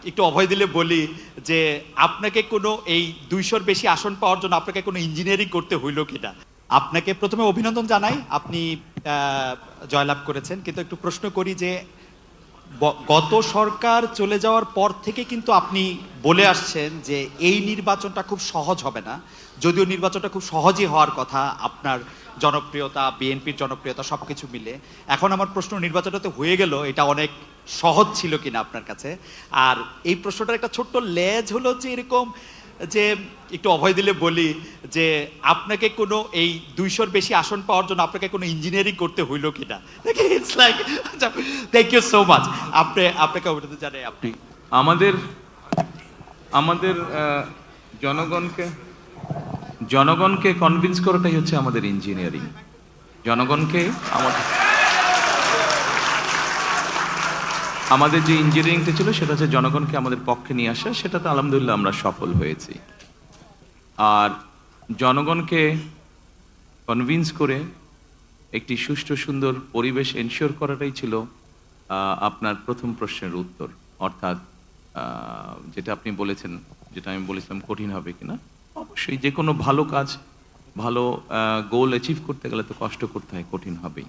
একটু অভয় দিলে বলি যে আপনাকে কোনো এই 200-র বেশি আসন পাওয়ার জন্য আপনাকে কোনো ইঞ্জিনিয়ারিং করতে হইলো কিনা। আপনাকে প্রথমে অভিনন্দন জানাই, আপনি জয়লাভ করেছেন, কিন্তু একটু প্রশ্ন করি যে গত সরকার চলে যাওয়ার পর থেকে কিন্তু আপনি বলে আসছেন যে এই নির্বাচনটা খুব সহজ হবে না, যদিও নির্বাচনটা খুব সহজই হওয়ার কথা, আপনার জনপ্রিয়তা, বিএনপির জনপ্রিয়তা সবকিছু মিলে। এখন আমার প্রশ্ন, নির্বাচনটা তো হয়ে গেল, এটা অনেক সহজ ছিল কিনা আপনার কাছে? আর এই প্রশ্নটার একটা ছোট্ট লেজ হলো যে এরকম যে একটু অভয় দিলে বলি যে আপনাকে কোনো এই 200-র বেশি আসন পাওয়ার জন্য আপনাকে কোনো ইঞ্জিনিয়ারিং করতে হইলো কিনা। It's like, thank you so much. আপনাকে অভিনন্দন জানাই। আপনি আমাদের আমাদের জনগণকে জনগণকে কনভিন্স করাটাই হচ্ছে আমাদের ইঞ্জিনিয়ারিং। জনগণকে আমাদের যে ইঞ্জিনিয়ারিংটা ছিল সেটা হচ্ছে জনগণকে আমাদের পক্ষে নিয়ে আসা, সেটাতে আলহামদুলিল্লাহ আমরা সফল হয়েছি। আর জনগণকে কনভিন্স করে একটি সুষ্ঠু সুন্দর পরিবেশ এনশিওর করাটাই ছিল আপনার প্রথম প্রশ্নের উত্তর। অর্থাৎ যেটা আপনি বলেছেন, যেটা আমি বলেছিলাম কঠিন হবে কিনা, অবশ্যই যে কোনো ভালো কাজ, ভালো গোল অ্যাচিভ করতে গেলে তো কষ্ট করতে হয়, কঠিন হবেই।